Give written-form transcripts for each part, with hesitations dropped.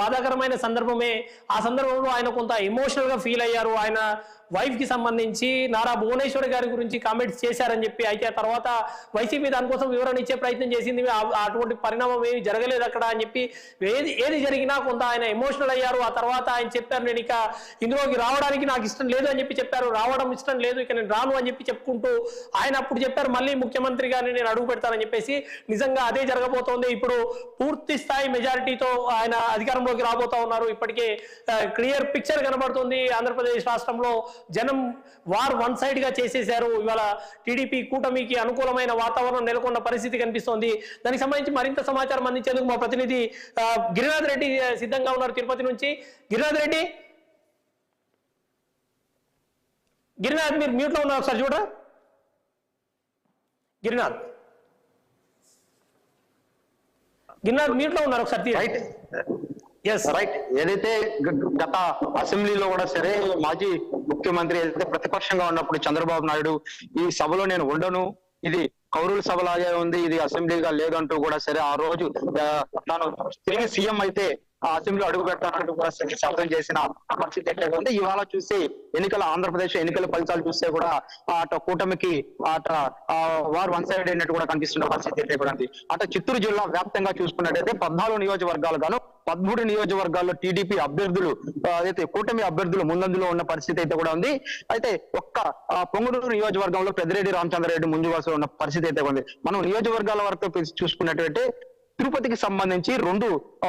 బాధాకరమైన సందర్భమే. ఆ సందర్భంలో ఆయన కొంత ఎమోషనల్ గా ఫీల్ అయ్యారు. ఆయన వైఫ్ కి సంబంధించి నారా భువనేశ్వరి గారి గురించి కామెంట్స్ చేశారని చెప్పి. అయితే ఆ తర్వాత వైసీపీ దానికోసం వివరణ ఇచ్చే ప్రయత్నం చేసింది. అటువంటి పరిణామం ఏమి జరగలేదు అక్కడ అని చెప్పి. ఏది జరిగినా కొంత ఆయన ఎమోషనల్ అయ్యారు. ఆ తర్వాత ఆయన చెప్పారు, నేను ఇక ఇందులోకి రావడానికి నాకు ఇష్టం లేదు అని చెప్పి చెప్పారు. రావడం ఇష్టం లేదు, ఇక నేను రాను అని చెప్పి చెప్పుకుంటూ ఆయన అప్పుడు చెప్పారు, మళ్ళీ ముఖ్యమంత్రి గారిని నేను అడుగు పెడతానని చెప్పేసి. నిజంగా అదే జరగబోతోంది. ఇప్పుడు పూర్తి స్థాయి మెజారిటీతో ఆయన అధికారంలోకి రాబోతా ఉన్నారు. ఇప్పటికే క్లియర్ పిక్చర్ కనబడుతుంది. ఆంధ్రప్రదేశ్ రాష్ట్రంలో జనం వార్ వన్ సైడ్ గా చేసేశారు. ఇవాళ టీడీపీ కూటమికి అనుకూలమైన వాతావరణం నెలకొన్న పరిస్థితి కనిపిస్తోంది. దానికి సంబంధించి మరింత సమాచారం అందించేందుకు మా ప్రతినిధి గిరినాథ్ రెడ్డి సిద్ధంగా ఉన్నారు తిరుపతి నుంచి. గిరినాథ్ రెడ్డి, గిరినాథ్ మీరు మ్యూట్ లో ఉన్నారు, ఒకసారి చూడ. గిరినాథ్ మ్యూట్ లో ఉన్నారు, ఒకసారి రైట్. ఏదైతే గత అసెంబ్లీలో కూడా సరే మాజీ ముఖ్యమంత్రి ఏదైతే ప్రతిపక్షంగా ఉన్నప్పుడు చంద్రబాబు నాయుడు ఈ సభలో నేను ఉండను, ఇది కౌరుల సభలాగే ఉంది, ఇది అసెంబ్లీగా లేదంటూ కూడా సరే ఆ రోజు తాను తిరిగి సీఎం అయితే ఆ అసెంబ్లీ అడుగు పెట్టాలంటూ కూడా శబ్దం చేసిన పరిస్థితి ఎక్కడ ఉంది. ఇవాళ చూసి ఆంధ్రప్రదేశ్ ఎన్నికల ఫలితాలు చూస్తే కూడా అటు కూటమికి వార్ వన్ సైడ్ అయినట్టు కూడా కనిపిస్తున్న పరిస్థితి ఎక్కడ ఉంది. అటు చిత్తూరు జిల్లా వ్యాప్తంగా చూసుకున్నట్టయితే 14 నియోజకవర్గాలు గాను 13 నియోజకవర్గాల్లో టీడీపీ అభ్యర్థులు అయితే కూటమి అభ్యర్థులు ముందంజలో ఉన్న పరిస్థితి అయితే కూడా ఉంది. అయితే ఒక్క పొంగనూరు నియోజకవర్గంలో పెద్దిరెడ్డి రామచంద్రారెడ్డి ముందు వరుసలో ఉన్న పరిస్థితి అయితే ఉంది. మనం నియోజకవర్గాల వరకు చూసుకున్నట్లయితే తిరుపతికి సంబంధించి 2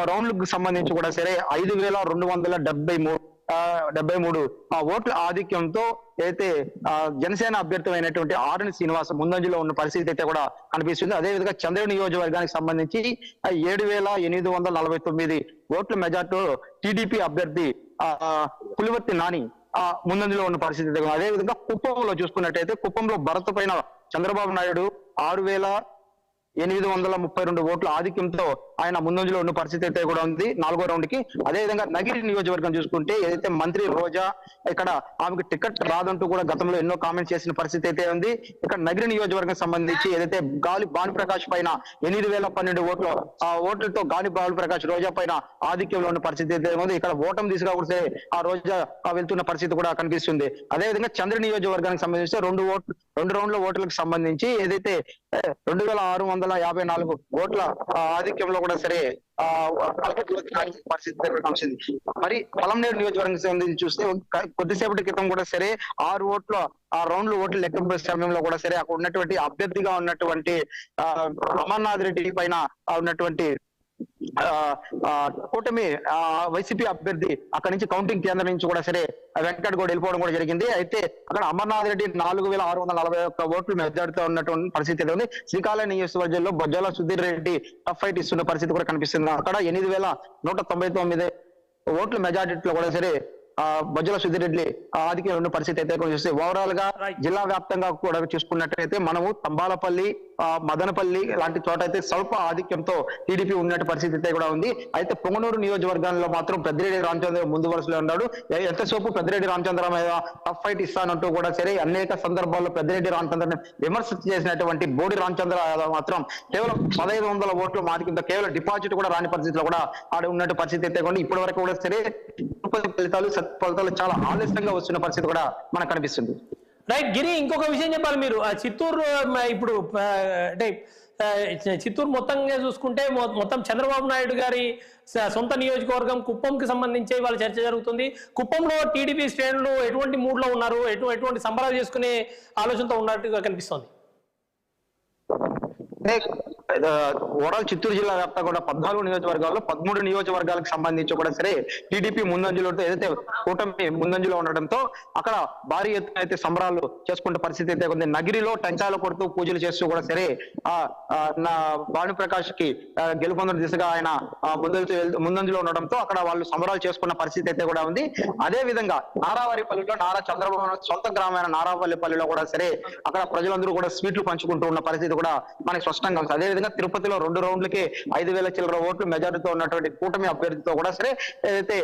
రౌండ్లకు సంబంధించి కూడా సరే 5273 ఓట్ల ఆధిక్యంతో అయితే జనసేన అభ్యర్థి అయినటువంటి ఆర్ఎన్ శ్రీనివాస్ ముందంజలో ఉన్న పరిస్థితి అయితే కూడా కనిపిస్తుంది. అదేవిధంగా చంద్ర నియోజకవర్గానికి సంబంధించి 7849 ఓట్ల మెజార్టీలో టీడీపీ అభ్యర్థి పులివర్తి నాని ముందంజలో ఉన్న పరిస్థితి. అదేవిధంగా కుప్పంలో చూసుకున్నట్టయితే కుప్పంలో భరత్ పైన చంద్రబాబు నాయుడు 6832 ఓట్ల ఆధిక్యంతో ఆయన ముందంజలో ఉన్న పరిస్థితి అయితే కూడా ఉంది 4వ రౌండ్ కి. అదేవిధంగా నగిరి నియోజకవర్గం చూసుకుంటే ఏదైతే మంత్రి రోజా ఇక్కడ ఆమెకు టికెట్ రాదంటూ కూడా గతంలో ఎన్నో కామెంట్స్ చేసిన పరిస్థితి అయితే ఉంది. ఇక్కడ నగిరి నియోజకవర్గం సంబంధించి ఏదైతే గాలి భానుప్రకాష్ పైన 8012 ఓట్లతో గాలి భానుప్రకాష్ రోజా పైన ఆధిక్యంలో ఉన్న పరిస్థితి అయితే ఉంది. ఇక్కడ ఓటమి దిశగా కూడా ఆ రోజా వెళ్తున్న పరిస్థితి కూడా కనిపిస్తుంది. అదేవిధంగా చంద్ర నియోజకవర్గానికి సంబంధించి 2 రౌండ్ల ఓట్లకు సంబంధించి ఏదైతే 2654 ఓట్ల ఆధిక్యంలో కూడా సరే పరిస్థితి. మరి పలంనేరు నియోజకవర్గం సంబంధించి చూస్తే కొద్దిసేపటి క్రితం కూడా సరే 6 ఓట్ల రౌండ్లు ఓట్లు లెక్కింపు సమయంలో కూడా సరే అక్కడ ఉన్నటువంటి అభ్యర్థిగా ఉన్నటువంటి అమర్నాథ్ రెడ్డి పైన ఉన్నటువంటి కూటమి వైసీపీ అభ్యర్థి అక్కడి నుంచి కౌంటింగ్ కేంద్రం నుంచి కూడా సరే వెంకట్ కూడా వెళ్ళిపోవడం కూడా జరిగింది. అయితే అక్కడ అమర్నాథ్ రెడ్డి 4641 ఓట్లు మెజార్టీతో ఉన్నటువంటి పరిస్థితి ఉంది. శ్రీకాళహస్తి నియోజకవర్గంలో బొజ్జల సుధీర్ రెడ్డి టఫ్ ఫైట్ ఇస్తున్న పరిస్థితి కూడా కనిపిస్తుంది. అక్కడ 8199 ఓట్ల మెజార్టీలో కూడా సరే బొజ్జల సుధీర్ రెడ్డి ఆధిక్యం ఉన్న పరిస్థితి అయితే చూస్తే ఓవరాల్ గా జిల్లా వ్యాప్తంగా కూడా చూసుకున్నట్టయితే మనము తంబాలపల్లి మదనపల్లి లాంటి చోట అయితే స్వల్ప ఆధిక్యంతో టీడీపీ ఉన్నట్టు పరిస్థితి అయితే కూడా ఉంది. అయితే పొంగనూరు నియోజకవర్గంలో మాత్రం పెద్దిరెడ్డి రామచంద్ర ముందు వరుసలో ఉన్నాడు. ఎంతసేపు పెద్దిరెడ్డి రామచంద్ర మీద టఫ్ ఫైట్ ఇస్తానంటూ కూడా సరే అనేక సందర్భాల్లో పెద్దిరెడ్డి రామచంద్రని విమర్శ చేసినటువంటి బోడి రామచంద్ర యాదవ్ మాత్రం కేవలం 1500 ఓట్ల ఆధిక్యంతో కేవలం డిపాజిట్ కూడా రాని పరిస్థితిలో కూడా ఆడ ఉన్నట్టు పరిస్థితి అయితే కూడా ఇప్పటి వరకు కూడా సరే ఫలితాలు చాలా ఆలస్యంగా వస్తున్న పరిస్థితి కూడా మనకు కనిపిస్తుంది. రైట్ గిరి, ఇంకొక విషయం చెప్పాలి. మీరు చిత్తూరు ఇప్పుడు అంటే చిత్తూరు మొత్తంగా చూసుకుంటే మొత్తం చంద్రబాబు నాయుడు గారి సొంత నియోజకవర్గం కుప్పంకి సంబంధించి వాళ్ళ చర్చ జరుగుతుంది. కుప్పంలో టీడీపీ శ్రేణులు ఎటువంటి మూడ్ లో ఉన్నారు, ఎటువంటి సంబరాలు చేసుకునే ఆలోచనతో ఉన్నట్టుగా కనిపిస్తోంది? ఓవరాల్ చిత్తూరు జిల్లా వ్యాప్తంగా కూడా 14 నియోజకవర్గాల్లో 13 నియోజకవర్గాలకు సంబంధించి కూడా సరే టీడీపీ ముందంజలో ఏదైతే కూటమి ముందంజలో ఉండడంతో అక్కడ భారీ ఎత్తున అయితే సంబరాలు చేసుకునే పరిస్థితి అయితే ఉంది. నగిరిలో టెంకాయలు కొడుతూ పూజలు చేస్తూ కూడా సరే భానుప్రకాష్ కి గెలుపొందిన దిశగా ఆయన ముందంజలో ఉండడంతో అక్కడ వాళ్ళు సంబరాలు చేసుకున్న పరిస్థితి అయితే కూడా ఉంది. అదే విధంగా నారావారిపల్లిలో నారా చంద్రబాబు సొంత గ్రామైన నారావారిపల్లిలో కూడా సరే అక్కడ ప్రజలందరూ కూడా స్వీట్లు పంచుకుంటూ ఉన్న పరిస్థితి కూడా మనకి స్పష్టంగా ఉంది. అదే అదేవిధంగా తిరుపతిలో 2 రౌండ్లకే 5,000 చిల్లర ఓట్లు మెజారిటీతో ఉన్నటువంటి కూటమి అభ్యర్థితో కూడా సరే ఏదైతే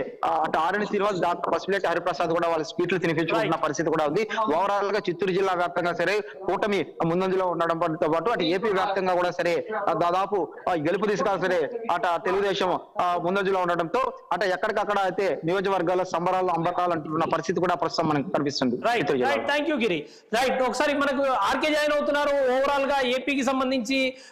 అటు ఆరణి శ్రీనివాస్, డాక్టర్ పసిపిలేటి హరిప్రసాద్ కూడా వాళ్ళ స్పీట్లు తినిపించుకుంటున్న పరిస్థితి కూడా ఉంది. ఓవరాల్ గా చిత్తూరు జిల్లా వ్యాప్తంగా సరే కూటమి ముందంజలో ఉండడంతో పాటు అటు ఏపీ వ్యాప్తంగా కూడా సరే దాదాపు గెలుపు దిశగా సరే అట తెలుగుదేశం ముందంజలో ఉండడంతో అట ఎక్కడికక్కడ అయితే నియోజకవర్గాల సంబరాలు అంబరాలు అంటున్న పరిస్థితి కూడా ప్రస్తుతం మనకు కనిపిస్తుంది. Thank you Giri. రైట్, ఒకసారి మనకు ఆర్కే జాయిన్ అవుతున్నారు. ఓవరాల్ గా ఏపీకి సంబంధించి